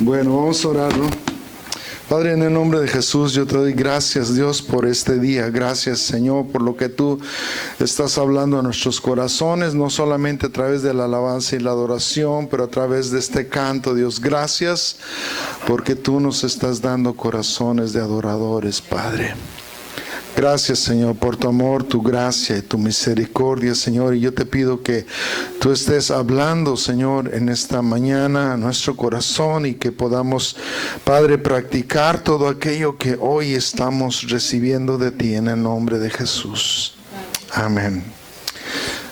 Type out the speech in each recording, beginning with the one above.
Bueno, vamos a orar, ¿no? Padre, en el nombre de Jesús, yo te doy gracias, Dios, por este día. Gracias, Señor, por lo que tú estás hablando a nuestros corazones, no solamente a través de la alabanza y la adoración, pero a través de este canto, Dios. Gracias porque tú nos estás dando corazones de adoradores, Padre. Gracias, Señor, por tu amor, tu gracia y tu misericordia, Señor. Y yo te pido que tú estés hablando, Señor, en esta mañana a nuestro corazón y que podamos, Padre, practicar todo aquello que hoy estamos recibiendo de ti en el nombre de Jesús. Amén.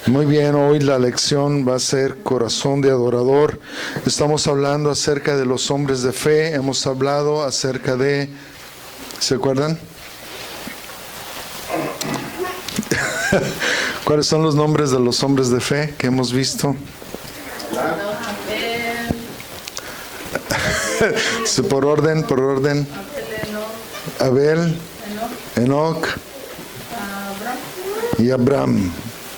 Muy bien, hoy la lección va a ser corazón de adorador. Estamos hablando acerca de los hombres de fe. Hemos hablado acerca de, ¿se acuerdan? ¿Cuáles son los nombres de los hombres de fe que hemos visto? Por orden. Abel, Enoc y Abraham.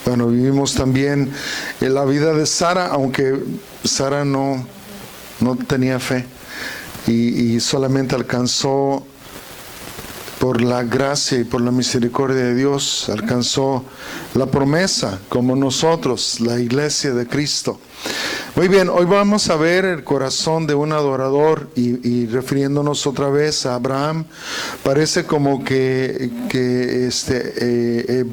Bueno, vivimos también en la vida de Sara, aunque Sara no tenía fe y solamente alcanzó, por la gracia y por la misericordia de Dios, alcanzó la promesa, como nosotros, la iglesia de Cristo. Muy bien, hoy vamos a ver el corazón de un adorador y refiriéndonos otra vez a Abraham. Parece como que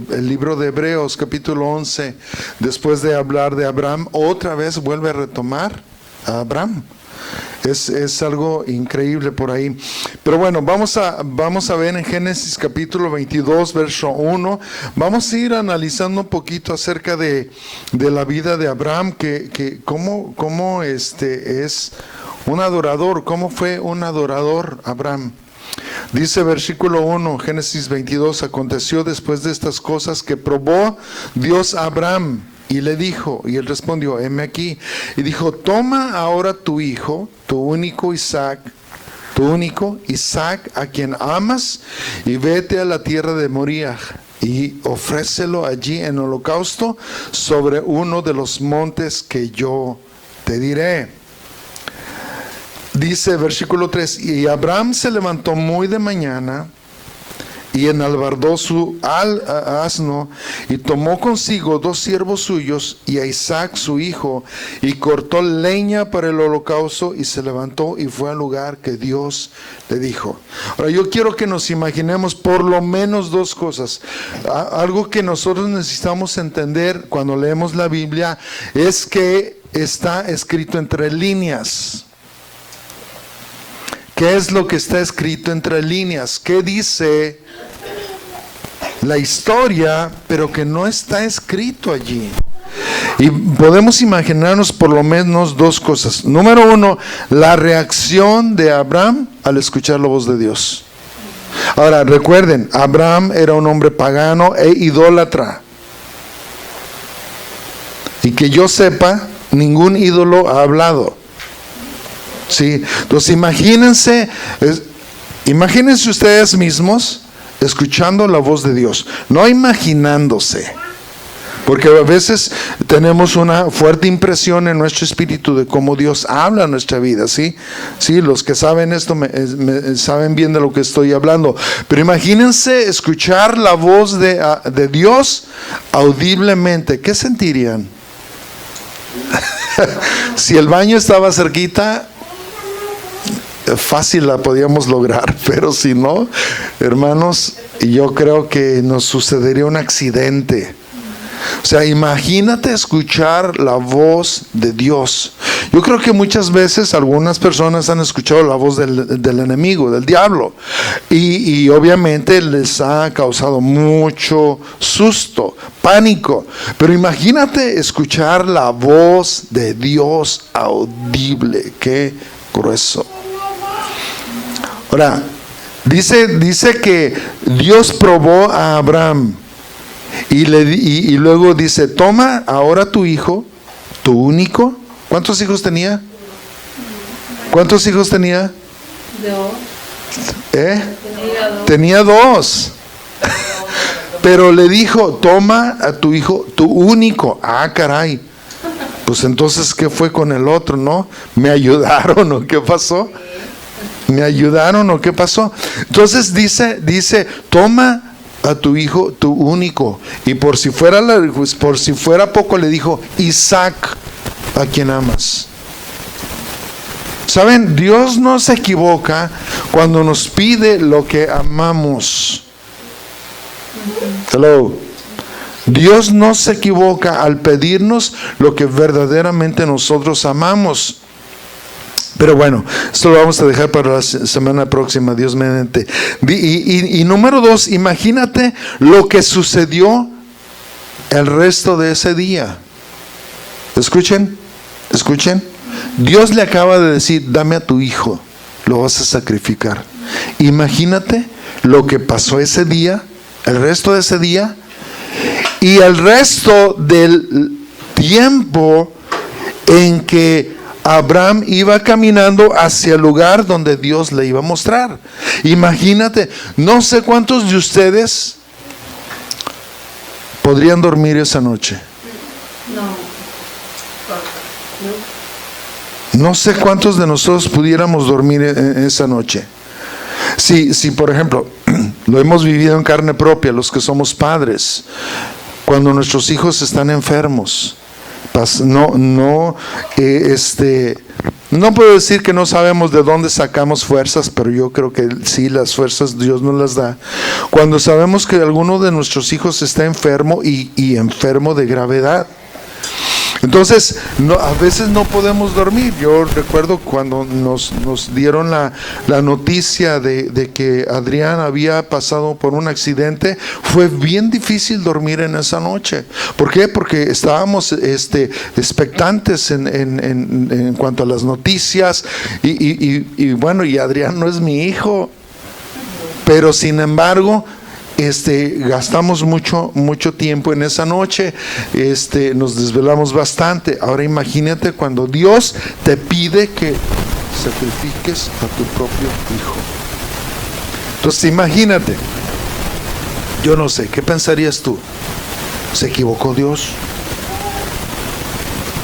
el libro de Hebreos, capítulo 11, después de hablar de Abraham, otra vez vuelve a retomar a Abraham. Es algo increíble por ahí. Pero bueno, vamos a ver en Génesis capítulo 22, verso 1. Vamos a ir analizando un poquito acerca de la vida de Abraham, que cómo es un adorador, cómo fue un adorador Abraham. Dice versículo 1, Génesis 22, aconteció después de estas cosas que probó Dios a Abraham. Y le dijo, y él respondió, heme aquí. Y dijo, toma ahora tu hijo, tu único Isaac, a quien amas, y vete a la tierra de Moriah, y ofrécelo allí en holocausto sobre uno de los montes que yo te diré. Dice versículo 3, y Abraham se levantó muy de mañana, y enalbardó su asno, y tomó consigo 2 siervos suyos, y a Isaac su hijo, y cortó leña para el holocausto, y se levantó y fue al lugar que Dios le dijo. Ahora yo quiero que nos imaginemos por lo menos 2 cosas. Algo que nosotros necesitamos entender cuando leemos la Biblia es que está escrito entre líneas. ¿Qué es lo que está escrito entre líneas? ¿Qué dice la historia, pero que no está escrito allí? Y podemos imaginarnos por lo menos 2 cosas. Número 1, la reacción de Abraham al escuchar la voz de Dios. Ahora, recuerden, Abraham era un hombre pagano e idólatra. Y que yo sepa, ningún ídolo ha hablado. Sí, entonces imagínense ustedes mismos escuchando la voz de Dios, no imaginándose, porque a veces tenemos una fuerte impresión en nuestro espíritu de cómo Dios habla en nuestra vida, ¿sí? Sí, los que saben esto saben bien de lo que estoy hablando, pero imagínense escuchar la voz de Dios audiblemente. ¿Qué sentirían? Si el baño estaba cerquita, fácil la podíamos lograr, pero si no, hermanos, yo creo que nos sucedería un accidente. O sea, imagínate escuchar la voz de Dios. Yo creo que muchas veces algunas personas han escuchado la voz del enemigo, del diablo, y obviamente les ha causado mucho susto, pánico. Pero imagínate escuchar la voz de Dios audible. Qué grueso. Ahora, dice que Dios probó a Abraham y luego dice, toma ahora tu hijo, tu único. ¿Cuántos hijos tenía? ¿Cuántos hijos tenía? 2. Tenía 2. Pero le dijo, toma a tu hijo, tu único. Ah, caray. Pues entonces, ¿qué fue con el otro, no? ¿Me ayudaron o qué pasó? ¿Me ayudaron o qué pasó? Entonces dice, toma a tu hijo, tu único. Y por si fuera poco, le dijo, Isaac, a quien amas. ¿Saben? Dios no se equivoca cuando nos pide lo que amamos. Hello. Dios no se equivoca al pedirnos lo que verdaderamente nosotros amamos. Pero bueno, esto lo vamos a dejar para la semana próxima, Dios mediante. Y número 2, imagínate lo que sucedió el resto de ese día. Escuchen. Dios le acaba de decir, dame a tu hijo, lo vas a sacrificar. Imagínate lo que pasó ese día, el resto de ese día, y el resto del tiempo en que Abraham iba caminando hacia el lugar donde Dios le iba a mostrar. Imagínate, no sé cuántos de ustedes podrían dormir esa noche. No sé cuántos de nosotros pudiéramos dormir esa noche. Si por ejemplo, lo hemos vivido en carne propia, los que somos padres, cuando nuestros hijos están enfermos, no puedo decir que no sabemos de dónde sacamos fuerzas, pero yo creo que sí, las fuerzas Dios nos las da. Cuando sabemos que alguno de nuestros hijos está enfermo y enfermo de gravedad. Entonces, a veces no podemos dormir. Yo recuerdo cuando nos dieron la noticia de que Adrián había pasado por un accidente, fue bien difícil dormir en esa noche. ¿Por qué? Porque estábamos expectantes en cuanto a las noticias. Y bueno, y Adrián no es mi hijo. Pero sin embargo, gastamos mucho tiempo en esa noche, nos desvelamos bastante. Ahora imagínate cuando Dios te pide que sacrifiques a tu propio hijo. Entonces imagínate, yo no sé, ¿qué pensarías tú? ¿Se equivocó Dios?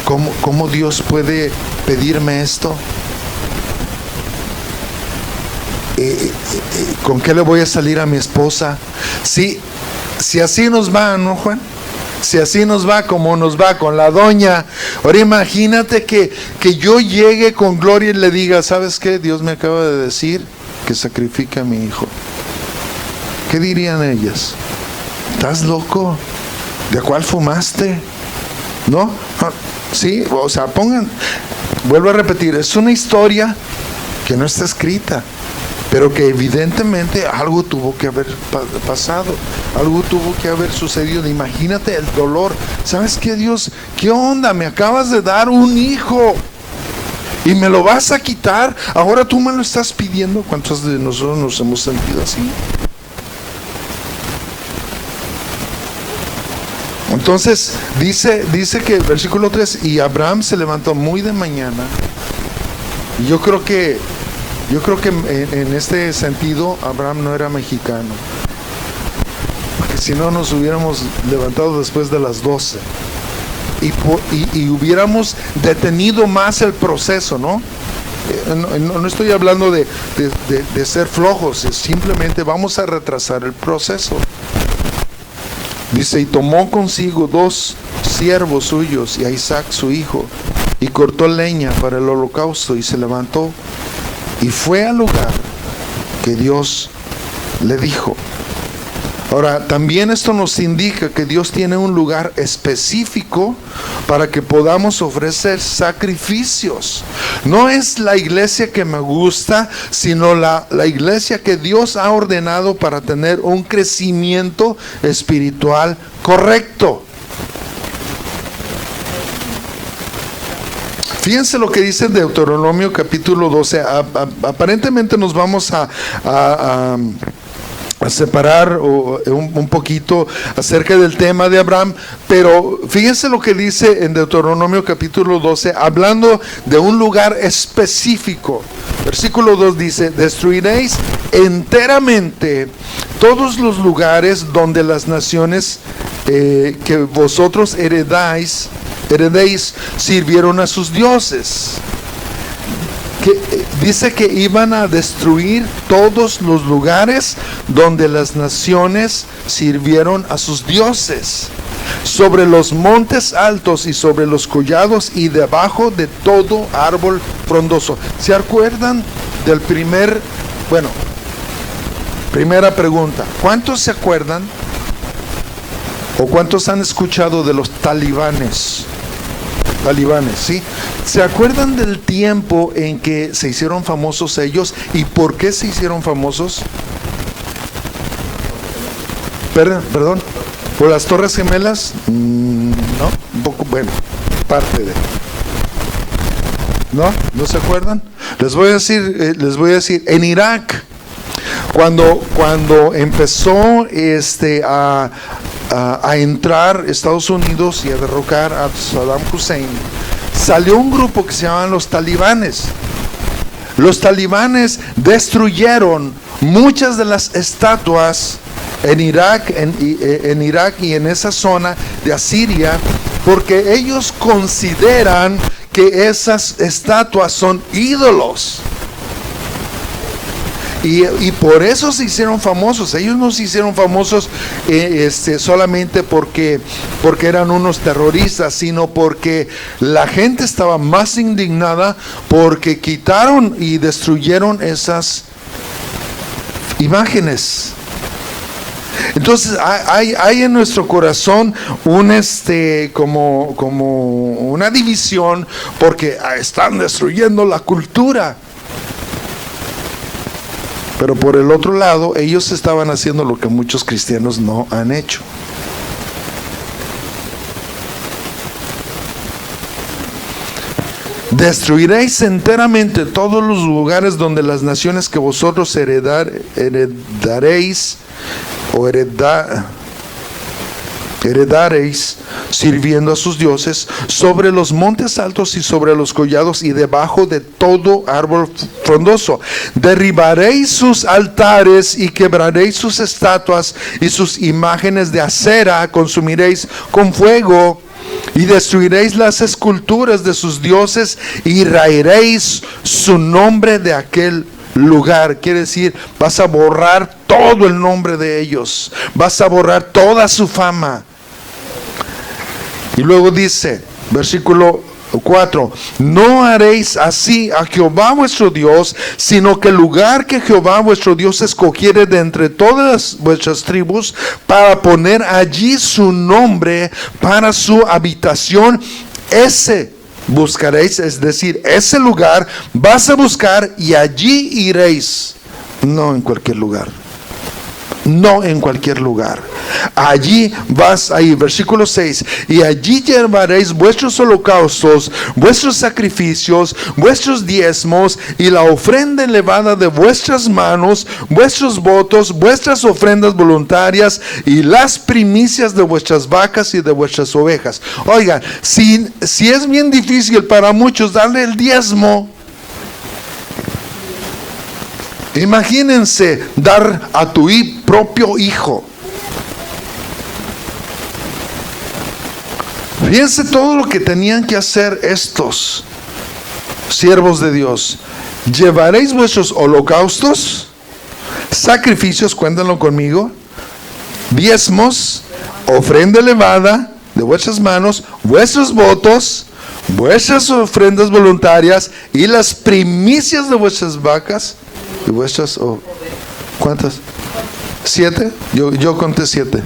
¿Cómo Dios puede pedirme esto? ¿Con qué le voy a salir a mi esposa? Si así nos va, ¿no, Juan? Si así nos va como nos va con la doña. Ahora imagínate que yo llegue con gloria y le diga, ¿sabes qué? Dios me acaba de decir que sacrifique a mi hijo. ¿Qué dirían ellas? ¿Estás loco? ¿De cuál fumaste? ¿No? Sí, o sea, vuelvo a repetir, es una historia que no está escrita, pero que evidentemente algo tuvo que haber pasado, algo tuvo que haber sucedido. Imagínate el dolor. ¿Sabes qué, Dios? ¿Qué onda? Me acabas de dar un hijo y me lo vas a quitar. Ahora tú me lo estás pidiendo. ¿Cuántos de nosotros nos hemos sentido así? Entonces dice que versículo 3, y Abraham se levantó muy de mañana. Y yo creo que en este sentido Abraham no era mexicano, porque si no nos hubiéramos levantado después de las 12 y hubiéramos detenido más el proceso, ¿no? No estoy hablando de ser flojos, simplemente vamos a retrasar el proceso. Dice, y tomó consigo 2 siervos suyos y a Isaac su hijo, y cortó leña para el holocausto, y se levantó y fue al lugar que Dios le dijo. Ahora, también esto nos indica que Dios tiene un lugar específico para que podamos ofrecer sacrificios. No es la iglesia que me gusta, sino la iglesia que Dios ha ordenado para tener un crecimiento espiritual correcto. Fíjense lo que dice Deuteronomio capítulo 12. Aparentemente nos vamos a separar un poquito acerca del tema de Abraham, pero fíjense lo que dice en Deuteronomio capítulo 12, hablando de un lugar específico. Versículo 2 dice, destruiréis enteramente todos los lugares donde las naciones que vosotros heredáis heredéis, sirvieron a sus dioses. Dice que iban a destruir todos los lugares donde las naciones sirvieron a sus dioses, sobre los montes altos y sobre los collados y debajo de todo árbol frondoso. ¿Se acuerdan del primera pregunta? ¿Cuántos se acuerdan o cuántos han escuchado de los talibanes? Talibanes, ¿sí? ¿Se acuerdan del tiempo en que se hicieron famosos ellos y por qué se hicieron famosos? Perdón, ¿por las Torres Gemelas? No, un poco, bueno, parte de. ¿No? ¿No se acuerdan? Les voy a decir, en Irak, cuando empezó a entrar Estados Unidos y a derrocar a Saddam Hussein, salió un grupo que se llamaban los talibanes. Los talibanes destruyeron muchas de las estatuas en Irak, en Irak y en esa zona de Asiria, porque ellos consideran que esas estatuas son ídolos. Y por eso se hicieron famosos. Ellos no se hicieron famosos solamente porque eran unos terroristas, sino porque la gente estaba más indignada porque quitaron y destruyeron esas imágenes. Entonces hay en nuestro corazón como una división porque están destruyendo la cultura. Pero por el otro lado, ellos estaban haciendo lo que muchos cristianos no han hecho. Destruiréis enteramente todos los lugares donde las naciones que vosotros heredaréis sirviendo a sus dioses, sobre los montes altos y sobre los collados y debajo de todo árbol frondoso. Derribaréis sus altares y quebraréis sus estatuas y sus imágenes de acera consumiréis con fuego. Y destruiréis las esculturas de sus dioses y raeréis su nombre de aquel lugar. Quiere decir, vas a borrar todo el nombre de ellos, vas a borrar toda su fama. Y luego dice, versículo 4, no haréis así a Jehová vuestro Dios, sino que el lugar que Jehová vuestro Dios escogiere de entre todas vuestras tribus, para poner allí su nombre para su habitación, ese buscaréis, es decir, ese lugar vas a buscar y allí iréis. No en cualquier lugar. No en cualquier lugar. Allí vas a ir. Versículo 6. Y allí llevaréis vuestros holocaustos, vuestros sacrificios, vuestros diezmos y la ofrenda elevada de vuestras manos, vuestros votos, vuestras ofrendas voluntarias y las primicias de vuestras vacas y de vuestras ovejas. Oigan, si es bien difícil para muchos darle el diezmo, imagínense dar a tu propio hijo. Fíjense todo lo que tenían que hacer estos siervos de Dios. Llevaréis vuestros holocaustos, sacrificios, cuéntenlo conmigo, diezmos, ofrenda elevada de vuestras manos, vuestros votos, vuestras ofrendas voluntarias y las primicias de vuestras vacas y vuestras, ¿cuántas? 7, yo conté 7.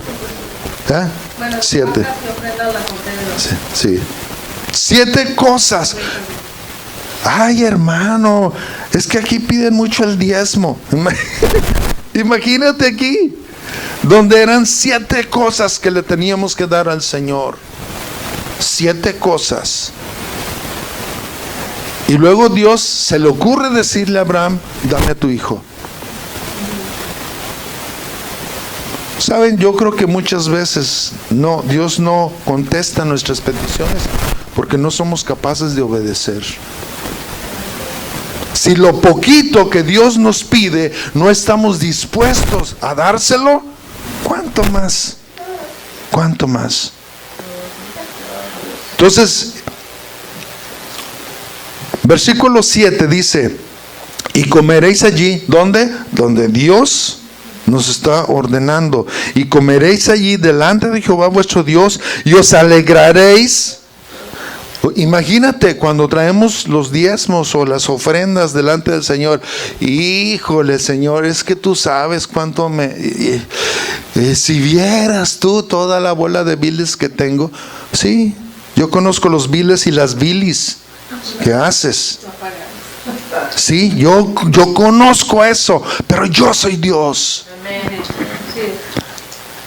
Bueno, 7. Sí. 7 cosas. Ay, hermano, es que aquí piden mucho el diezmo. Imagínate aquí, donde eran 7 cosas que le teníamos que dar al Señor. 7 cosas. Y luego Dios se le ocurre decirle a Abraham, dame a tu hijo. Saben, yo creo que muchas veces Dios no contesta nuestras peticiones porque no somos capaces de obedecer. Si lo poquito que Dios nos pide no estamos dispuestos a dárselo, ¿cuánto más? ¿Cuánto más? Entonces, versículo 7 dice, y comeréis allí, ¿dónde? Donde Dios nos está ordenando. Y comeréis allí delante de Jehová vuestro Dios y os alegraréis. Imagínate cuando traemos los diezmos o las ofrendas delante del Señor. Híjole, Señor, es que tú sabes cuánto si vieras tú toda la bola de biles que tengo. Sí, yo conozco los biles y las bilis que haces. Sí, yo conozco eso, pero yo soy Dios.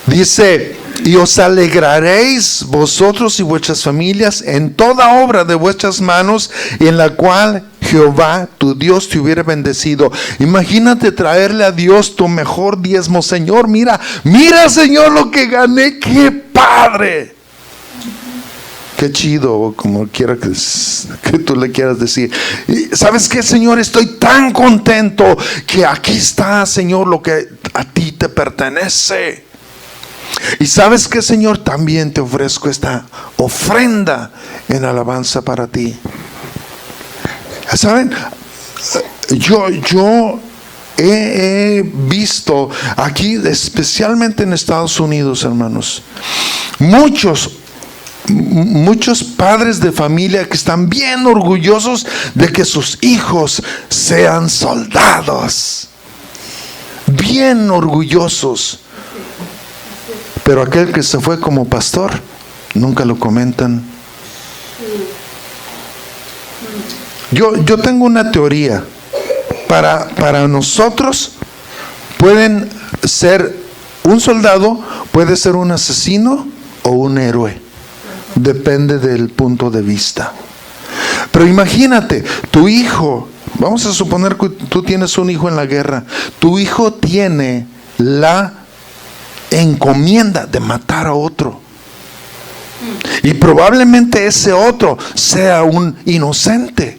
Dice, y os alegraréis vosotros y vuestras familias en toda obra de vuestras manos, en la cual Jehová tu Dios te hubiera bendecido. Imagínate traerle a Dios tu mejor diezmo. Señor, mira Señor lo que gané, qué padre, qué chido, como quiera que tú le quieras decir. ¿Sabes qué, Señor? Estoy tan contento que aquí está, Señor, lo que a ti te pertenece. Y ¿sabes qué, Señor? También te ofrezco esta ofrenda en alabanza para ti. ¿Saben? Yo he visto aquí, especialmente en Estados Unidos, hermanos, muchos padres de familia que están bien orgullosos de que sus hijos sean soldados, bien orgullosos, pero aquel que se fue como pastor nunca lo comentan. Yo tengo una teoría. Para nosotros pueden ser un soldado, puede ser un asesino o un héroe. Depende del punto de vista. Pero imagínate, tu hijo, vamos a suponer que tú tienes un hijo en la guerra. Tu hijo tiene la encomienda de matar a otro. Y probablemente ese otro sea un inocente.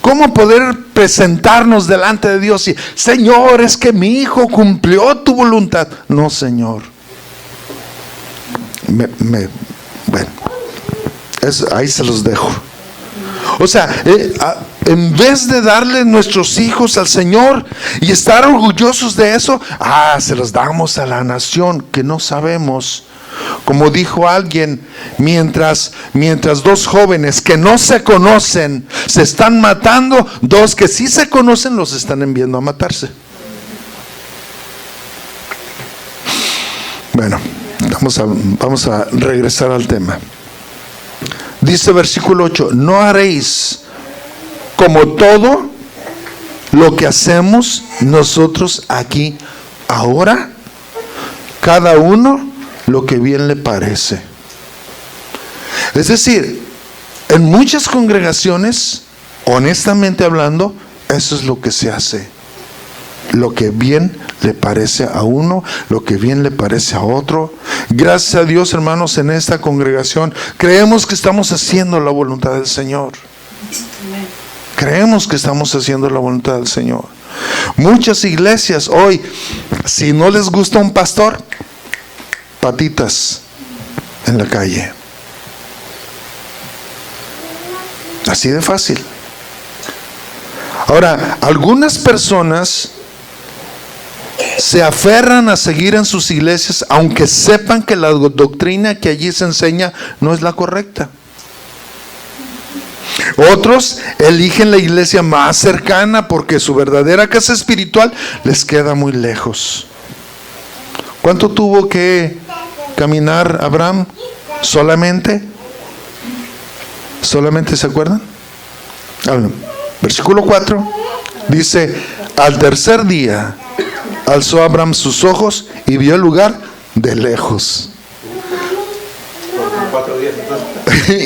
¿Cómo poder presentarnos delante de Dios y, Señor, es que mi hijo cumplió tu voluntad? No, Señor. Bueno, ahí se los dejo. O sea, en vez de darle nuestros hijos al Señor y estar orgullosos de eso, se los damos a la nación que no sabemos. Como dijo alguien, mientras dos jóvenes que no se conocen se están matando, dos que sí se conocen los están enviando a matarse. Bueno, vamos a regresar al tema. Dice versículo 8, no haréis como todo lo que hacemos nosotros aquí ahora, cada uno lo que bien le parece. Es decir, en muchas congregaciones, honestamente hablando, eso es lo que se hace. Lo que bien le parece a uno, lo que bien le parece a otro. Gracias a Dios, hermanos, en esta congregación creemos que estamos haciendo la voluntad del Señor. Creemos que estamos haciendo la voluntad del Señor. Muchas iglesias hoy, si no les gusta un pastor, patitas en la calle. Así de fácil. Ahora, algunas personas se aferran a seguir en sus iglesias aunque sepan que la doctrina que allí se enseña no es la correcta. Otros eligen la iglesia más cercana porque su verdadera casa espiritual les queda muy lejos. ¿Cuánto tuvo que caminar Abraham? ¿Solamente se acuerdan? Versículo 4 dice, al tercer día alzó Abraham sus ojos y vio el lugar de lejos.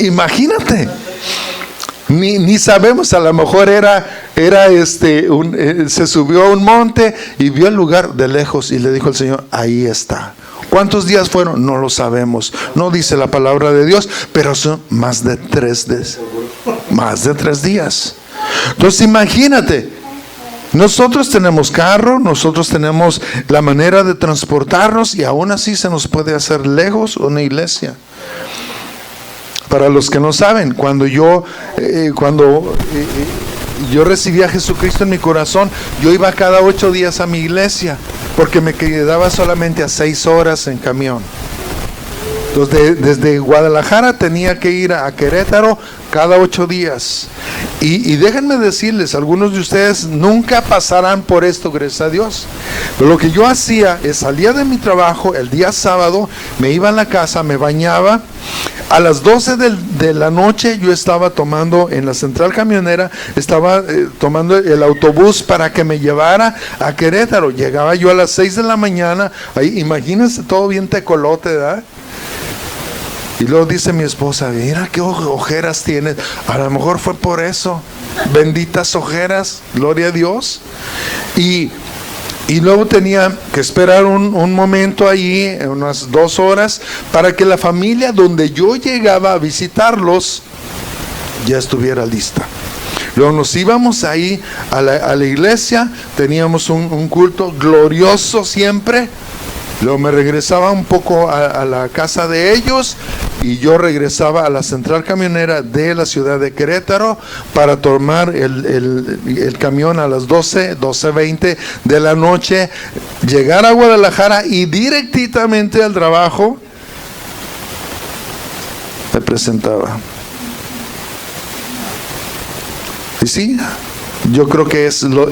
Imagínate. Ni sabemos, a lo mejor se subió a un monte y vio el lugar de lejos y le dijo al Señor, ahí está. ¿Cuántos días fueron? No lo sabemos. No dice la palabra de Dios, pero son más de 3 días. Entonces imagínate, nosotros tenemos carro, nosotros tenemos la manera de transportarnos y aún así se nos puede hacer lejos una iglesia. Para los que no saben, cuando yo recibí a Jesucristo en mi corazón, yo iba cada 8 días a mi iglesia, porque me quedaba solamente a 6 horas en camión. Entonces, desde Guadalajara tenía que ir a Querétaro cada 8 días. Y déjenme decirles, algunos de ustedes nunca pasarán por esto, gracias a Dios. Pero lo que yo hacía es salía de mi trabajo el día sábado, me iba a la casa, me bañaba. A las 12 de la noche yo estaba tomando en la central camionera, estaba tomando el autobús para que me llevara a Querétaro. Llegaba yo a las 6 de la mañana, ahí imagínense todo bien tecolote, ¿verdad? Y luego dice mi esposa, mira qué ojeras tienes. A lo mejor fue por eso. Benditas ojeras, gloria a Dios. Y luego tenía que esperar un momento allí, unas 2 horas, para que la familia donde yo llegaba a visitarlos ya estuviera lista. Luego nos íbamos ahí a la iglesia, teníamos un culto glorioso siempre. Luego me regresaba un poco a la casa de ellos y yo regresaba a la central camionera de la ciudad de Querétaro para tomar el camión a las 12:20 de la noche, llegar a Guadalajara y directamente al trabajo me presentaba. Y sí, yo creo que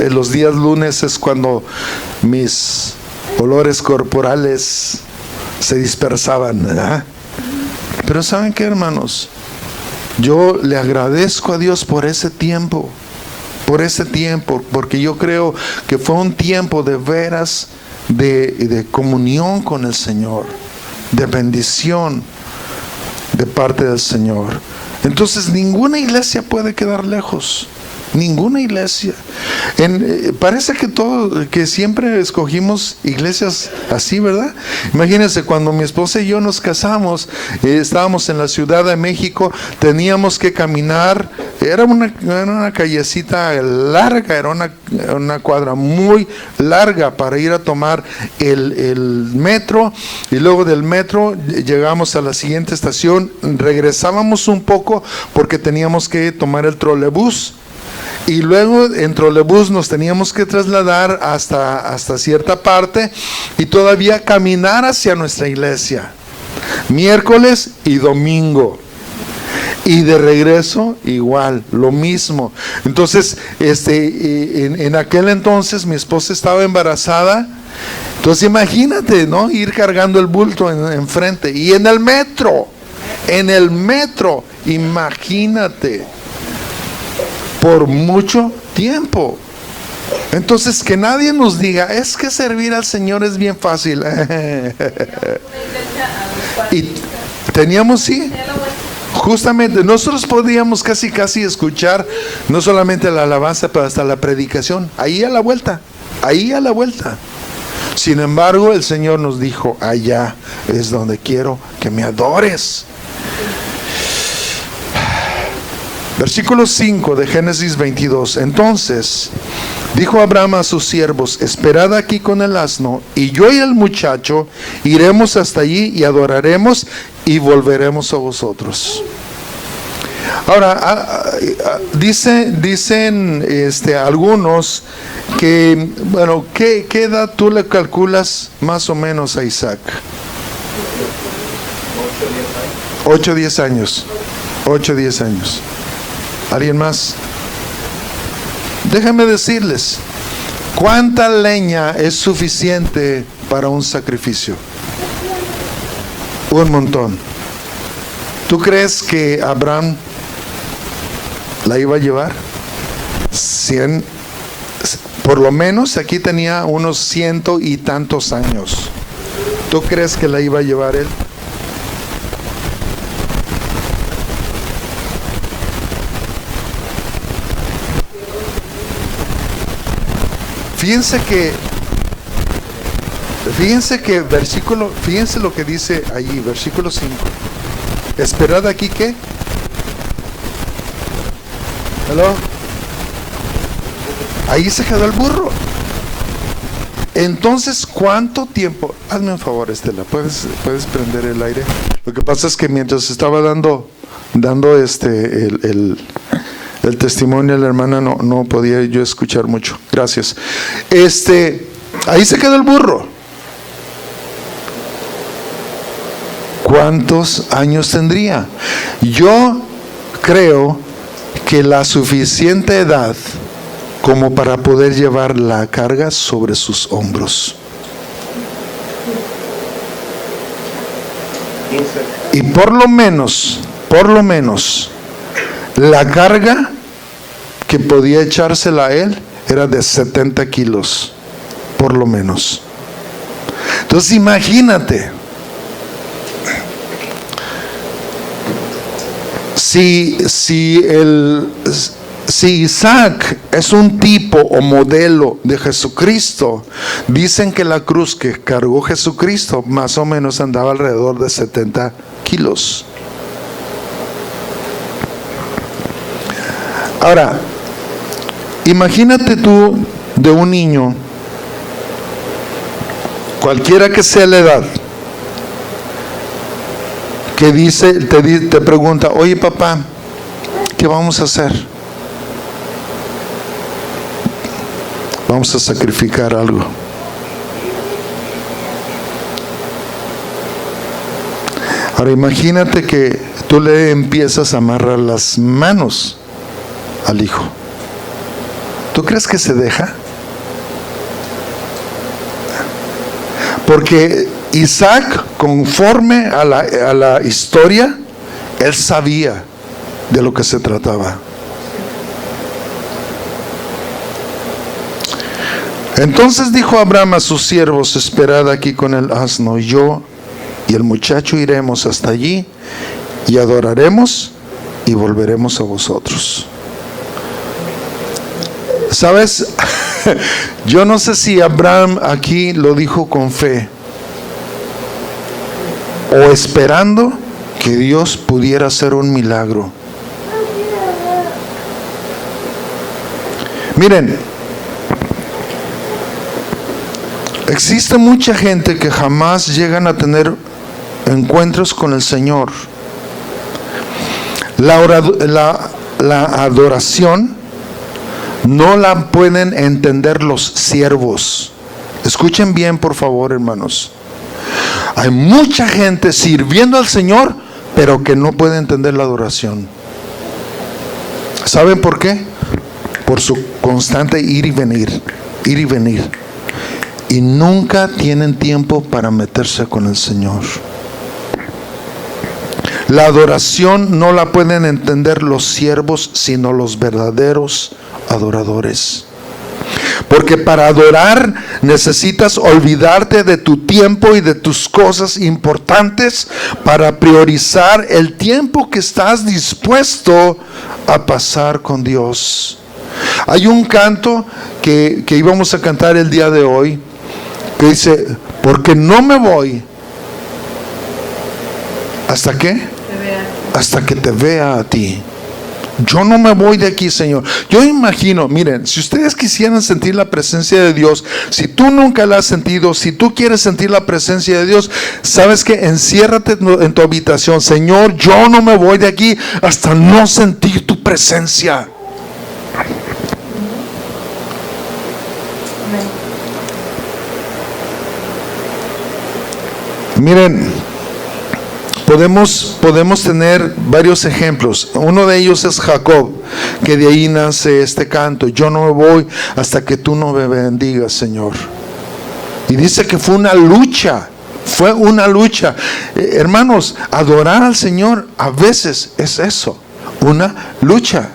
los días lunes es cuando mis olores corporales se dispersaban, ¿verdad? Pero ¿saben qué, hermanos? Yo le agradezco a Dios por ese tiempo, porque yo creo que fue un tiempo de veras de comunión con el Señor, de bendición de parte del Señor. Entonces ninguna iglesia puede quedar lejos. Ninguna iglesia. Parece que siempre escogimos iglesias así, ¿verdad? Imagínense, cuando mi esposa y yo nos casamos, estábamos en la Ciudad de México, teníamos que caminar, era una callecita larga, era una cuadra muy larga para ir a tomar el metro, y luego del metro llegamos a la siguiente estación, regresábamos un poco porque teníamos que tomar el trolebús. Y luego en trolebús nos teníamos que trasladar hasta cierta parte y todavía caminar hacia nuestra iglesia. Miércoles y domingo. Y de regreso igual, lo mismo. Entonces, en aquel entonces mi esposa estaba embarazada. Entonces imagínate, ¿no? Ir cargando el bulto enfrente. Y en el metro, imagínate. Por mucho tiempo. Entonces, que nadie nos diga, es que servir al Señor es bien fácil. Y teníamos, sí, justamente, nosotros podíamos casi escuchar no solamente la alabanza, pero hasta la predicación, ahí a la vuelta. Sin embargo, el Señor nos dijo, allá es donde quiero que me adores. Versículo 5 de Génesis 22. Entonces dijo Abraham a sus siervos, esperad aquí con el asno, y yo y el muchacho iremos hasta allí y adoraremos y volveremos a vosotros. Ahora, dicen algunos que, bueno, ¿qué edad tú le calculas más o menos a Isaac? 8 o 10 años. 8 o 10 años. ¿Alguien más? Déjenme decirles, ¿cuánta leña es suficiente para un sacrificio? Un montón. ¿Tú crees que Abraham la iba a llevar? 100, por lo menos aquí tenía unos 100 y tantos años. ¿Tú crees que la iba a llevar él? Fíjense lo que dice allí, versículo 5. Esperad aquí, ¿qué? ¿Aló? Ahí se quedó el burro. Entonces, ¿cuánto tiempo? Hazme un favor, Estela, ¿puedes prender el aire? Lo que pasa es que mientras estaba dando dando el testimonio de la hermana, no podía yo escuchar mucho. Gracias. Ahí se quedó el burro. ¿Cuántos años tendría? Yo creo que la suficiente edad como para poder llevar la carga sobre sus hombros. Y por lo menos, la carga que podía echársela a él era de 70 kilos, por lo menos. Entonces imagínate, si Isaac es un tipo o modelo de Jesucristo, dicen que la cruz que cargó Jesucristo más o menos andaba alrededor de 70 kilos. Ahora, imagínate tú de un niño, cualquiera que sea la edad, que te pregunta, oye papá, ¿qué vamos a hacer? Vamos a sacrificar algo. Ahora imagínate que tú le empiezas a amarrar las manos al hijo. ¿Tú crees que se deja? Porque Isaac, conforme a la historia, él sabía de lo que se trataba. Entonces dijo Abraham a sus siervos, esperad aquí con el asno, yo y el muchacho iremos hasta allí y adoraremos y volveremos a vosotros. ¿Sabes? Yo no sé si Abraham aquí lo dijo con fe o esperando que Dios pudiera hacer un milagro. Miren, existe mucha gente que jamás llegan a tener encuentros con el Señor. La adoración no la pueden entender los siervos. Escuchen bien, por favor, hermanos. Hay mucha gente sirviendo al Señor, pero que no puede entender la adoración. ¿Saben por qué? Por su constante ir y venir, ir y venir. Y nunca tienen tiempo para meterse con el Señor. La adoración no la pueden entender los siervos, sino los verdaderos adoradores. Porque para adorar necesitas olvidarte de tu tiempo y de tus cosas importantes para priorizar el tiempo que estás dispuesto a pasar con Dios. Hay un canto que íbamos a cantar el día de hoy que dice, porque no me voy. ¿Hasta qué? Hasta que te vea a ti. Yo no me voy de aquí, Señor. Yo imagino, miren, si ustedes quisieran sentir la presencia de Dios, si tú nunca la has sentido, si tú quieres sentir la presencia de Dios, sabes que enciérrate en tu habitación. Señor, yo no me voy de aquí hasta no sentir tu presencia. Miren, podemos tener varios ejemplos. Uno de ellos es Jacob, que de ahí nace este canto. Yo no me voy hasta que tú no me bendigas, Señor. Y dice que fue una lucha. Fue una lucha. Hermanos, adorar al Señor a veces es eso, una lucha.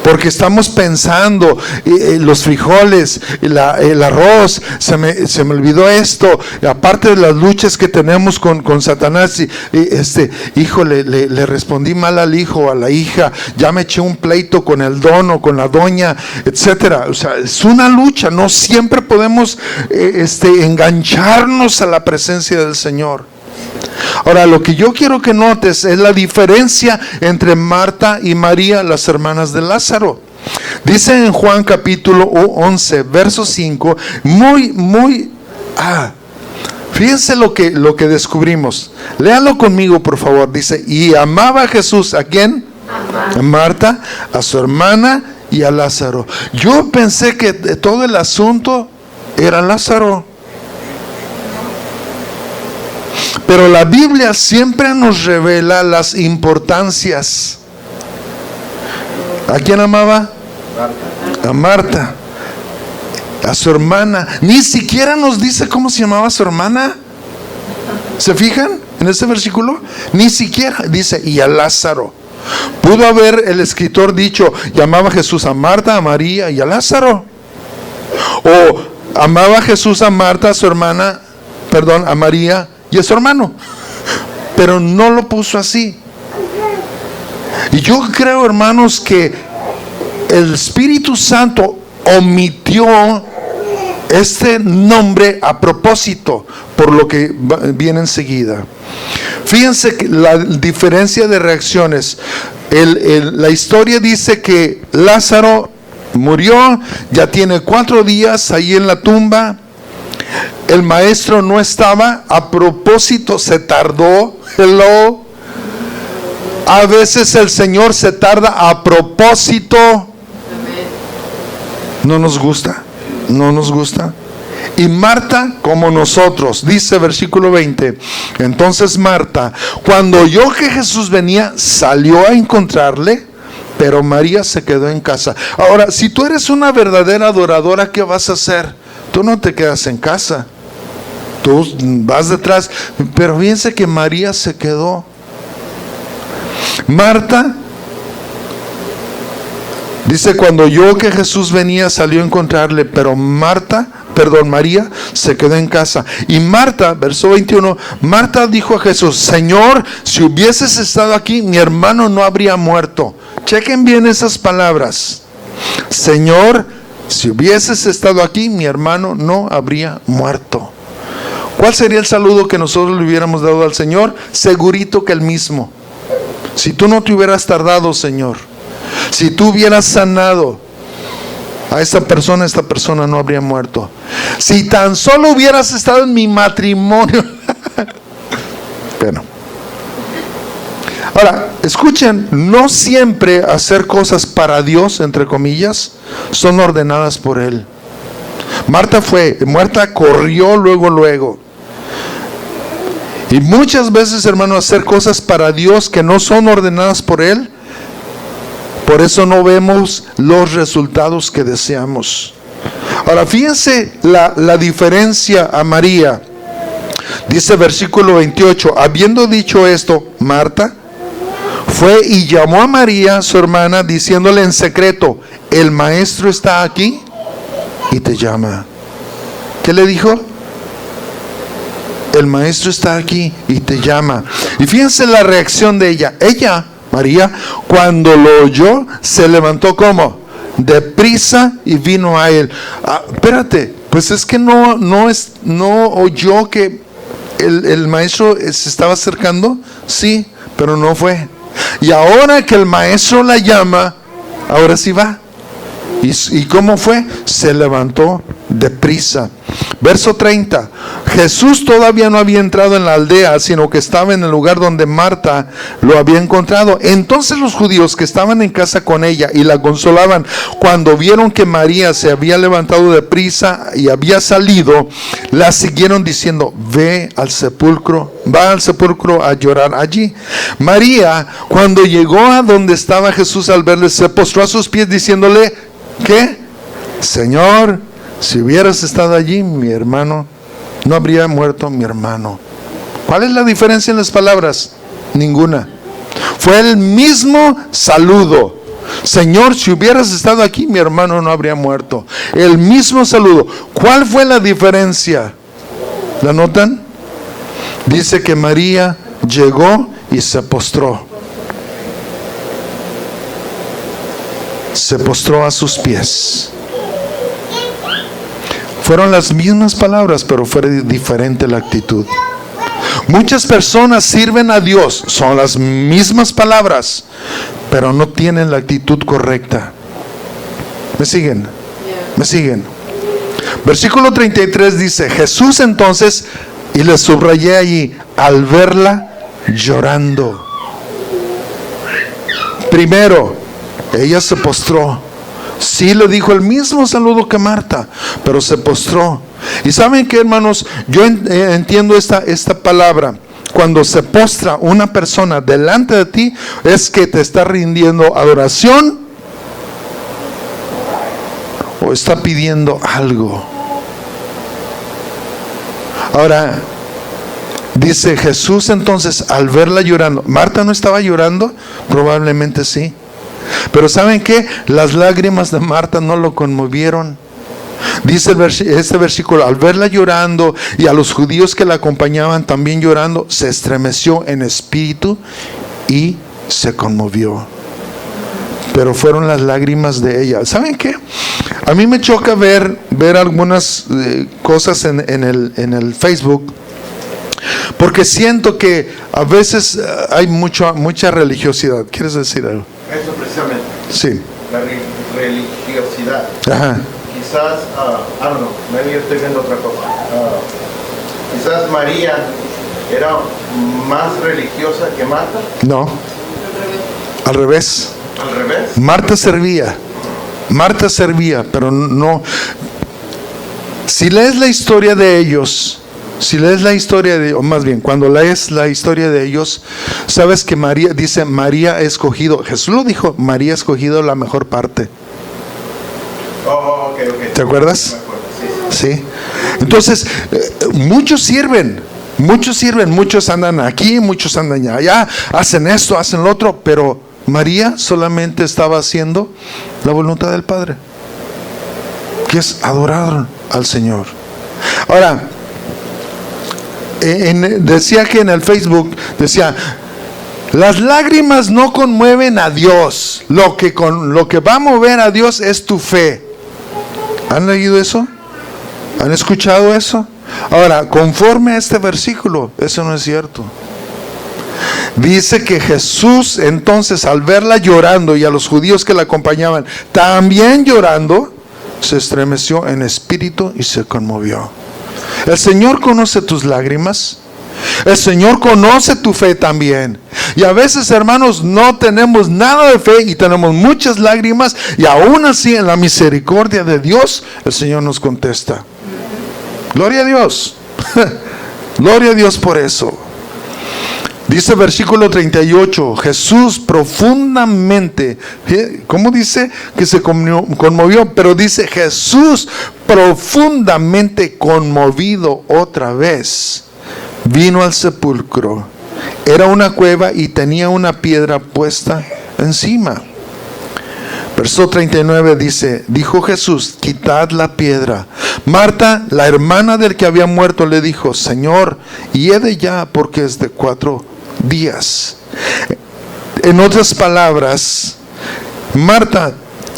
Porque estamos pensando, los frijoles, el arroz, se me olvidó esto, aparte de las luchas que tenemos con Satanás, híjole, le respondí mal al hijo, a la hija, ya me eché un pleito con el don o con la doña, etcétera. O sea, es una lucha, no siempre podemos engancharnos a la presencia del Señor. Ahora, lo que yo quiero que notes es la diferencia entre Marta y María, las hermanas de Lázaro. Dice en Juan capítulo 11, verso 5, muy Fíjense lo que descubrimos. Léalo conmigo, por favor. Dice, y amaba a Jesús, ¿a quién? A Marta, a su hermana y a Lázaro. Yo pensé que todo el asunto era Lázaro. Pero la Biblia siempre nos revela las importancias. ¿A quién amaba? A Marta. A su hermana. Ni siquiera nos dice cómo se llamaba su hermana. ¿Se fijan en este versículo? Ni siquiera dice, y a Lázaro. Pudo haber el escritor dicho, llamaba Jesús a Marta, a María y a Lázaro. O amaba Jesús a Marta, a su hermana, a María y a su hermano. Pero no lo puso así. Y yo creo, hermanos, que el Espíritu Santo omitió este nombre a propósito, por lo que viene enseguida. Fíjense que la diferencia de reacciones. La historia dice que Lázaro murió, ya tiene 4 días ahí en la tumba. El maestro no estaba, a propósito se tardó. Hello. A veces el Señor se tarda a propósito. No nos gusta. Y Marta, como nosotros, dice versículo 20. Entonces Marta, cuando oyó que Jesús venía, salió a encontrarle, pero María se quedó en casa. Ahora, si tú eres una verdadera adoradora, ¿qué vas a hacer? Tú no te quedas en casa, tú vas detrás. Pero fíjense que María se quedó. Marta dice, cuando oyó que Jesús venía, salió a encontrarle, pero María se quedó en casa. Y Marta, verso 21, Marta dijo a Jesús, Señor, si hubieses estado aquí, mi hermano no habría muerto. Chequen bien esas palabras. Señor, si hubieses estado aquí, mi hermano no habría muerto. ¿Cuál sería el saludo que nosotros le hubiéramos dado al Señor? Segurito que el mismo. Si tú no te hubieras tardado, Señor, si tú hubieras sanado a esta persona no habría muerto. Si tan solo hubieras estado en mi matrimonio. Bueno. Ahora, escuchen, no siempre hacer cosas para Dios, entre comillas, son ordenadas por Él. Marta corrió luego. Y muchas veces, hermano, hacer cosas para Dios que no son ordenadas por Él, por eso no vemos los resultados que deseamos. Ahora, fíjense la diferencia a María. Dice versículo 28, habiendo dicho esto, Marta fue y llamó a María, su hermana, diciéndole en secreto, el maestro está aquí y te llama. ¿Qué le dijo? El maestro está aquí y te llama. Y fíjense la reacción de ella. María, cuando lo oyó, se levantó como deprisa y vino a él. Espérate, pues es que no oyó que el maestro se estaba acercando. Sí, pero no fue. Y ahora que el maestro la llama, ahora sí va. ¿Y cómo fue? Se levantó deprisa. Verso 30. Jesús todavía no había entrado en la aldea, sino que estaba en el lugar donde Marta lo había encontrado. Entonces los judíos que estaban en casa con ella y la consolaban, cuando vieron que María se había levantado deprisa y había salido, la siguieron diciendo, va al sepulcro a llorar allí. María, cuando llegó a donde estaba Jesús, al verle, se postró a sus pies diciéndole, ¿qué? Señor, si hubieras estado allí, mi hermano, no habría muerto mi hermano. ¿Cuál es la diferencia en las palabras? Ninguna. Fue el mismo saludo. Señor, si hubieras estado aquí, mi hermano no habría muerto. El mismo saludo. ¿Cuál fue la diferencia? ¿La notan? Dice que María llegó y se postró. Se postró a sus pies. Fueron las mismas palabras, pero fue diferente la actitud. Muchas personas sirven a Dios, son las mismas palabras, pero no tienen la actitud correcta. ¿Me siguen? ¿Me siguen? Versículo 33 dice, Jesús entonces, Y le subrayé allí, al verla llorando. Primero, ella se postró. Sí le dijo el mismo saludo que Marta, pero se postró. Y ¿saben qué, hermanos? Yo entiendo esta palabra. Cuando se postra una persona delante de ti, es que te está rindiendo adoración o está pidiendo algo. Ahora, dice Jesús entonces, al verla llorando. ¿Marta no estaba llorando? Probablemente sí. Pero ¿saben qué? Las lágrimas de Marta no lo conmovieron. Dice este versículo, al verla llorando y a los judíos que la acompañaban también llorando, se estremeció en espíritu y se conmovió. Pero fueron las lágrimas de ella. ¿Saben qué? A mí me choca ver algunas cosas en el Facebook, porque siento que a veces hay mucha religiosidad. ¿Quieres decir algo? Eso precisamente. Sí. La religiosidad. Ajá. Quizás, I don't know, maybe yo estoy viendo otra cosa. Quizás María era más religiosa que Marta. No. Al revés. Al revés. Marta servía, pero no. Si lees la historia de ellos, o más bien, cuando lees la historia de ellos, sabes que María, dice, María ha escogido, Jesús lo dijo, María ha escogido la mejor parte. Oh, okay. ¿Te acuerdas? Me acuerdo, sí. Sí. Entonces, muchos sirven, muchos andan aquí, muchos andan allá, hacen esto, hacen lo otro, pero María solamente estaba haciendo la voluntad del Padre, que es adorar al Señor. Ahora, decía que en el Facebook, decía, las lágrimas no conmueven a Dios, lo que va a mover a Dios es tu fe. ¿Han leído eso? ¿Han escuchado eso? Ahora, conforme a este versículo, eso no es cierto. Dice que Jesús entonces, al verla llorando y a los judíos que la acompañaban también llorando, se estremeció en espíritu y se conmovió. El Señor conoce tus lágrimas. El Señor conoce tu fe también. Y a veces, hermanos, no tenemos nada de fe y tenemos muchas lágrimas, y aún así en la misericordia de Dios el Señor nos contesta. Gloria a Dios. Gloria a Dios por eso. Dice versículo 38, Jesús profundamente, ¿cómo dice? Que se conmovió, pero dice Jesús profundamente conmovido otra vez, vino al sepulcro. Era una cueva y tenía una piedra puesta encima. Verso 39 dice, dijo Jesús, quitad la piedra. Marta, la hermana del que había muerto, le dijo, Señor, hiede ya, porque es de 4 días. En otras palabras, Marta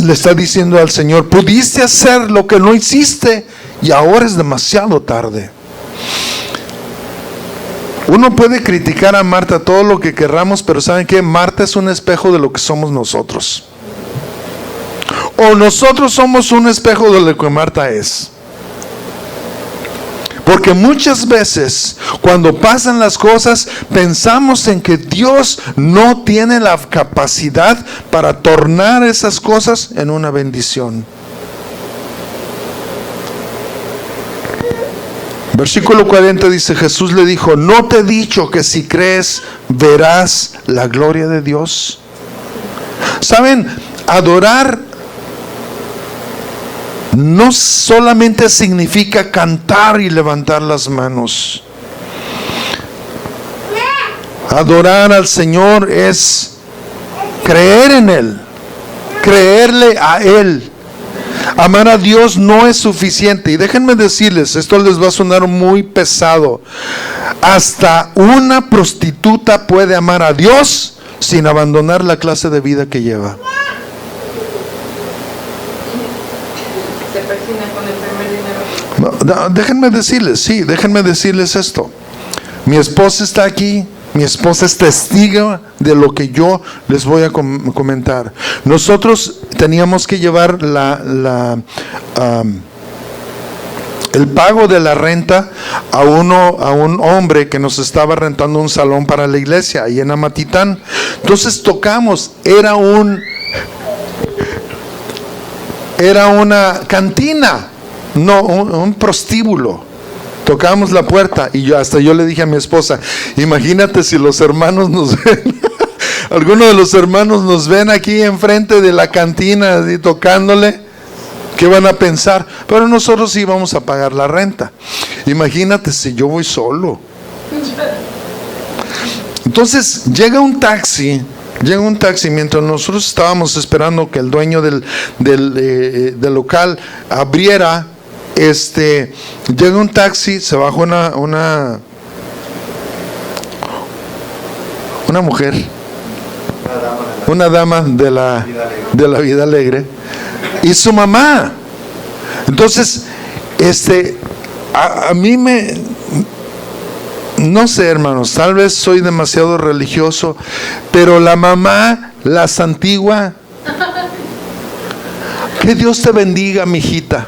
le está diciendo al Señor, pudiste hacer lo que no hiciste y ahora es demasiado tarde. Uno puede criticar a Marta todo lo que querramos, pero ¿saben qué? Marta es un espejo de lo que somos nosotros. O nosotros somos un espejo de lo que Marta es. Porque muchas veces cuando pasan las cosas pensamos en que Dios no tiene la capacidad para tornar esas cosas en una bendición. Versículo 40 dice, Jesús le dijo, ¿no te he dicho que si crees verás la gloria de Dios? ¿Saben? Adorar no solamente significa cantar y levantar las manos. Adorar al Señor es creer en Él, creerle a Él. Amar a Dios no es suficiente. Y déjenme decirles, esto les va a sonar muy pesado. Hasta una prostituta puede amar a Dios sin abandonar la clase de vida que lleva. Se persina con el primer dinero. No, déjenme decirles esto. Mi esposa está aquí. Mi esposa es testigo de lo que yo les voy a comentar. Nosotros teníamos que llevar el pago de la renta a un hombre que nos estaba rentando un salón para la iglesia ahí en Amatitán. Entonces tocamos, era una cantina, no, un prostíbulo. Tocamos la puerta y yo le dije a mi esposa, imagínate si los hermanos nos ven, algunos de los hermanos nos ven aquí enfrente de la cantina y tocándole, ¿qué van a pensar? Pero nosotros sí vamos a pagar la renta. Imagínate si yo voy solo. Entonces llega un taxi mientras nosotros estábamos esperando que el dueño del local abriera. Llega un taxi, se bajó una mujer, una dama de la vida alegre y su mamá. Entonces a mí no sé, hermanos, tal vez soy demasiado religioso, pero la mamá, la santigua, que Dios te bendiga, mijita.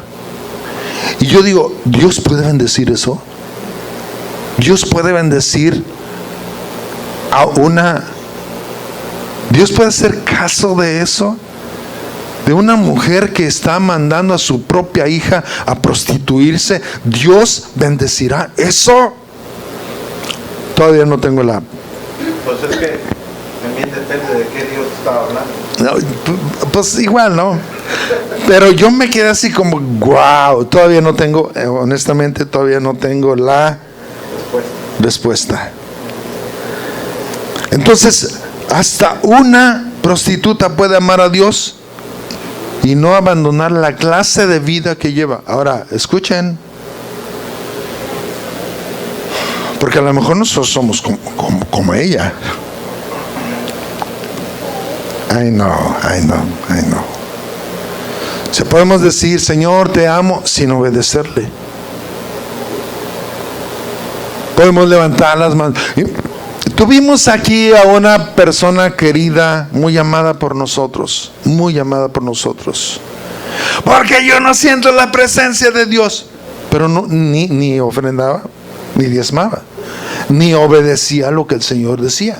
Y yo digo, ¿Dios puede bendecir eso? ¿Dios puede bendecir ¿Dios puede hacer caso de eso? De una mujer que está mandando a su propia hija a prostituirse. ¿Dios bendecirá eso? Todavía no tengo la... Pues es que también depende de qué Dios está hablando. No, pues igual, ¿no? Pero yo me quedé así como, wow, todavía no tengo, honestamente, todavía no tengo la respuesta. Entonces, hasta una prostituta puede amar a Dios y no abandonar la clase de vida que lleva. Ahora, escuchen, porque a lo mejor nosotros somos como ella. I know. Si podemos decir, Señor, te amo, sin obedecerle. Podemos levantar las manos. Tuvimos aquí a una persona querida, muy amada por nosotros. Porque yo no siento la presencia de Dios. Pero no, ni ofrendaba, ni diezmaba, ni obedecía lo que el Señor decía.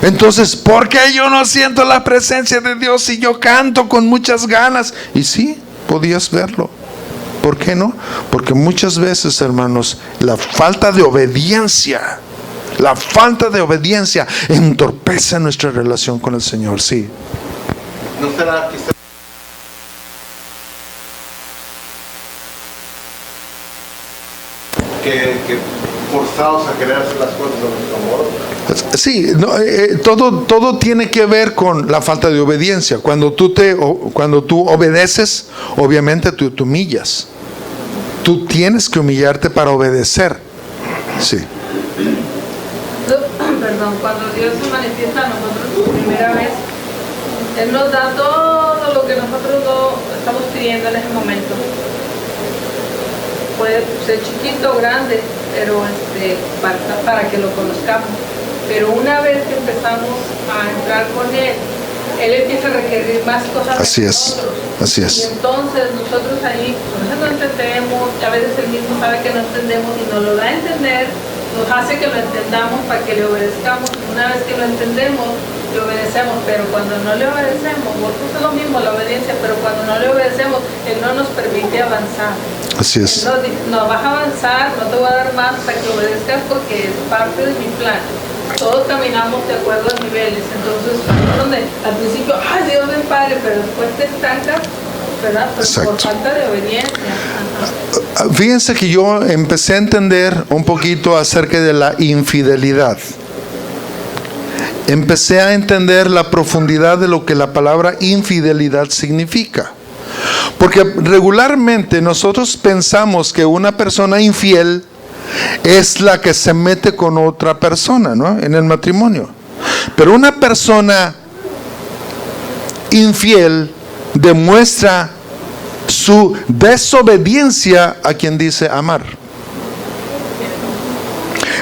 Entonces, ¿por qué yo no siento la presencia de Dios si yo canto con muchas ganas? Y sí, podías verlo. ¿Por qué no? Porque muchas veces, hermanos, la falta de obediencia entorpece nuestra relación con el Señor. Sí. ¿No será quizás que forzados a querer hacer las cosas de nuestro modo? Sí, no, todo tiene que ver con la falta de obediencia. Cuando tú obedeces, obviamente tú te humillas. Tú tienes que humillarte para obedecer. Sí. Perdón, cuando Dios se manifiesta a nosotros por primera vez, Él nos da todo lo que nosotros no estamos pidiendo en ese momento. Puede ser chiquito o grande, pero para que lo conozcamos. Pero una vez que empezamos a entrar con Él empieza a requerir más cosas. Así es. Y entonces nosotros ahí, nosotros no entendemos, a veces Él mismo sabe que no entendemos y nos lo da a entender, nos hace que lo entendamos para que le obedezcamos. Una vez que lo entendemos, le obedecemos, pero cuando no le obedecemos, vosotros es lo mismo la obediencia, pero cuando no le obedecemos, Él no nos permite avanzar. Así es. No vas a avanzar, no te voy a dar más para que obedezcas porque es parte de mi plan. Todos caminamos de acuerdo a niveles, entonces donde al principio, ay Dios me Padre, pero después te estancas, ¿verdad? Por falta de obediencia. Ajá. Fíjense que yo empecé a entender un poquito acerca de la infidelidad. Empecé a entender la profundidad de lo que la palabra infidelidad significa. Porque regularmente nosotros pensamos que una persona infiel es la que se mete con otra persona, ¿no? En el matrimonio. Pero una persona infiel demuestra su desobediencia a quien dice amar.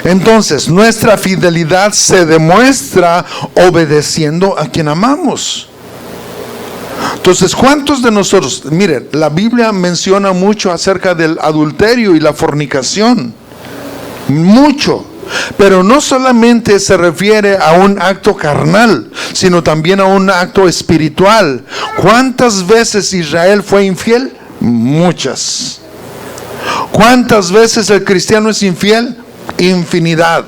Entonces, nuestra fidelidad se demuestra obedeciendo a quien amamos. Entonces, ¿cuántos de nosotros? Miren, la Biblia menciona mucho acerca del adulterio y la fornicación. Mucho. Pero no solamente se refiere a un acto carnal, sino también a un acto espiritual. ¿Cuántas veces Israel fue infiel? Muchas. ¿Cuántas veces el cristiano es infiel? Infinidad.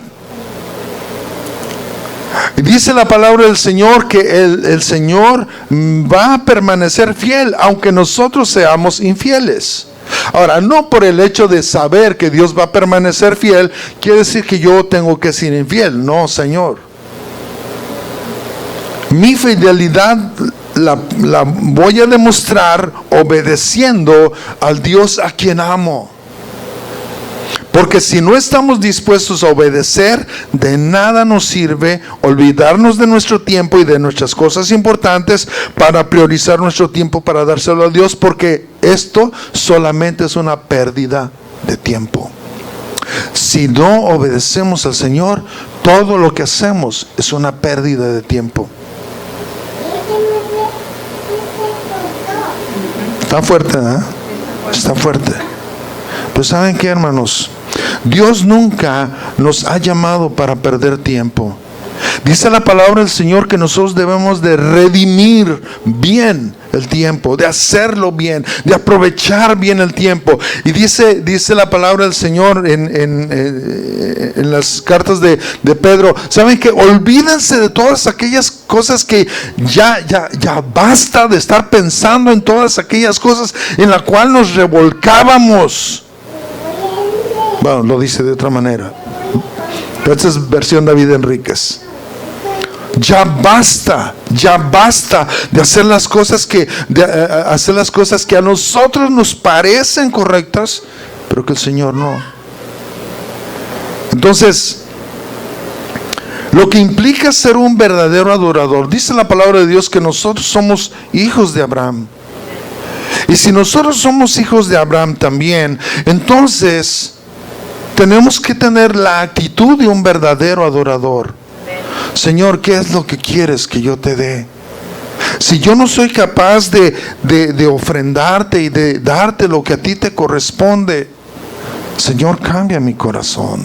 Dice la palabra del Señor que el Señor va a permanecer fiel, aunque nosotros seamos infieles. Ahora, no por el hecho de saber que Dios va a permanecer fiel, quiere decir que yo tengo que ser infiel. No, Señor. Mi fidelidad la voy a demostrar obedeciendo al Dios a quien amo. Porque si no estamos dispuestos a obedecer, de nada nos sirve olvidarnos de nuestro tiempo y de nuestras cosas importantes para priorizar nuestro tiempo para dárselo a Dios, porque esto solamente es una pérdida de tiempo. Si no obedecemos al Señor, todo lo que hacemos es una pérdida de tiempo. Está fuerte, ¿eh? Está fuerte. Pues ¿saben qué, hermanos? Dios nunca nos ha llamado para perder tiempo. Dice la palabra del Señor que nosotros debemos de redimir bien el tiempo, de hacerlo bien, de aprovechar bien el tiempo. Y dice la palabra del Señor en las cartas de Pedro, ¿saben qué? Olvídense de todas aquellas cosas que ya basta de estar pensando en todas aquellas cosas en las cuales nos revolcábamos. Bueno, lo dice de otra manera. Pero esta es versión David Enríquez. Ya basta de hacer las cosas que a nosotros nos parecen correctas, pero que el Señor no. Entonces, lo que implica ser un verdadero adorador, dice la palabra de Dios que nosotros somos hijos de Abraham. Y si nosotros somos hijos de Abraham también, entonces tenemos que tener la actitud de un verdadero adorador. Señor, ¿qué es lo que quieres que yo te dé? Si yo no soy capaz de ofrendarte y de darte lo que a ti te corresponde, Señor, cambia mi corazón.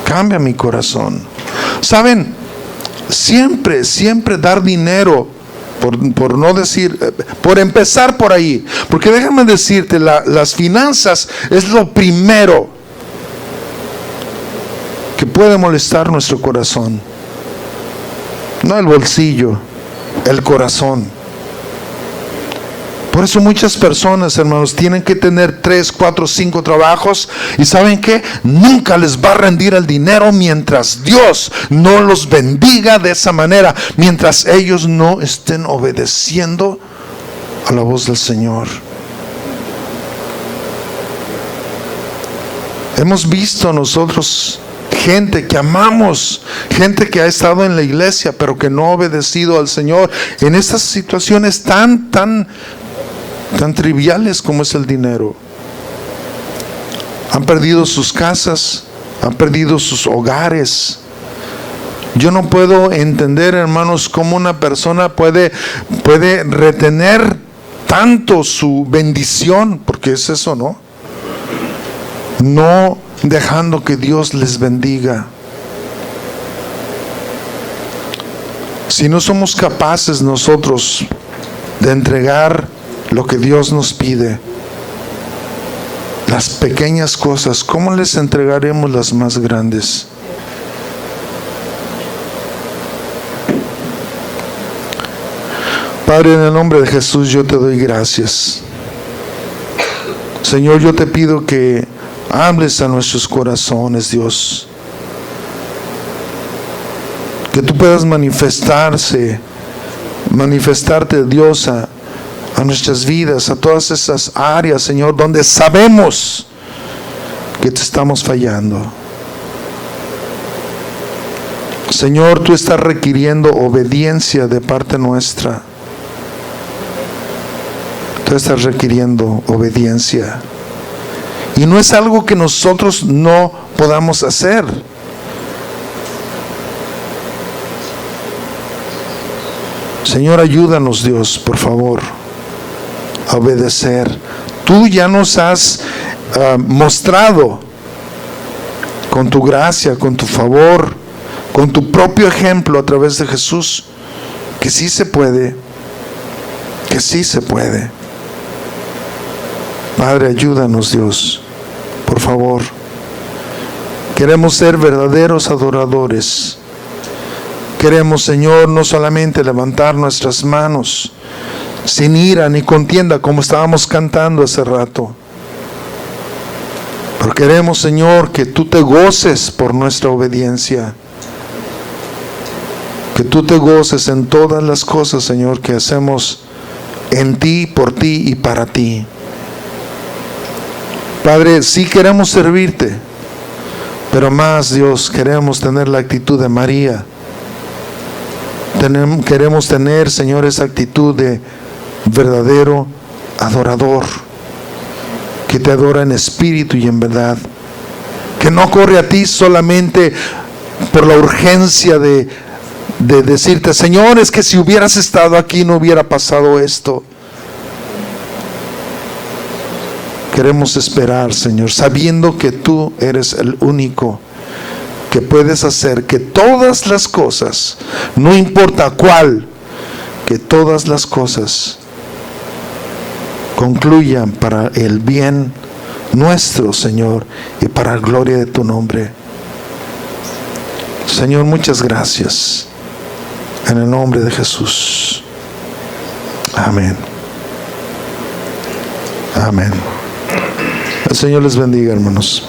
Cambia mi corazón. ¿Saben? Siempre dar dinero, por no decir, por empezar por ahí. Porque déjame decirte, las finanzas es lo primero que puede molestar nuestro corazón. No el bolsillo, el corazón. Por eso muchas personas, hermanos, tienen que tener 3, 4, 5 trabajos. Y ¿saben qué? Nunca les va a rendir el dinero mientras Dios no los bendiga de esa manera. Mientras ellos no estén obedeciendo a la voz del Señor. Hemos visto nosotros gente que amamos, gente que ha estado en la iglesia pero que no ha obedecido al Señor en estas situaciones tan triviales como es el dinero. Han perdido sus casas, han perdido sus hogares. Yo no puedo entender, hermanos, cómo una persona puede retener tanto su bendición, porque es eso, ¿no? No dejando que Dios les bendiga. Si no somos capaces nosotros de entregar lo que Dios nos pide, las pequeñas cosas, ¿cómo les entregaremos las más grandes? Padre, en el nombre de Jesús yo te doy gracias. Señor, yo te pido que hables a nuestros corazones, Dios. Que tú puedas manifestarte, Dios, a nuestras vidas, a todas esas áreas, Señor, donde sabemos que te estamos fallando. Señor, tú estás requiriendo obediencia de parte nuestra. Tú estás requiriendo obediencia. Y no es algo que nosotros no podamos hacer. Señor, ayúdanos, Dios, por favor, a obedecer. Tú ya nos has mostrado con tu gracia, con tu favor, con tu propio ejemplo a través de Jesús, que sí se puede, que sí se puede. Padre, ayúdanos, Dios, por favor. Queremos ser verdaderos adoradores. Queremos, Señor, no solamente levantar nuestras manos sin ira ni contienda, como estábamos cantando hace rato, pero queremos, Señor, que tú te goces por nuestra obediencia, que tú te goces en todas las cosas, Señor, que hacemos en ti, por ti y para ti. Padre, sí queremos servirte, pero más, Dios, queremos tener la actitud de María. Queremos tener, Señor, esa actitud de verdadero adorador, que te adora en espíritu y en verdad, que no corre a ti solamente por la urgencia de decirte, Señor, es que si hubieras estado aquí no hubiera pasado esto. Queremos esperar, Señor, sabiendo que tú eres el único que puedes hacer que todas las cosas, no importa cuál, que todas las cosas concluyan para el bien nuestro, Señor, y para la gloria de tu nombre. Señor, muchas gracias. En el nombre de Jesús. Amén. Amén. El Señor les bendiga, hermanos.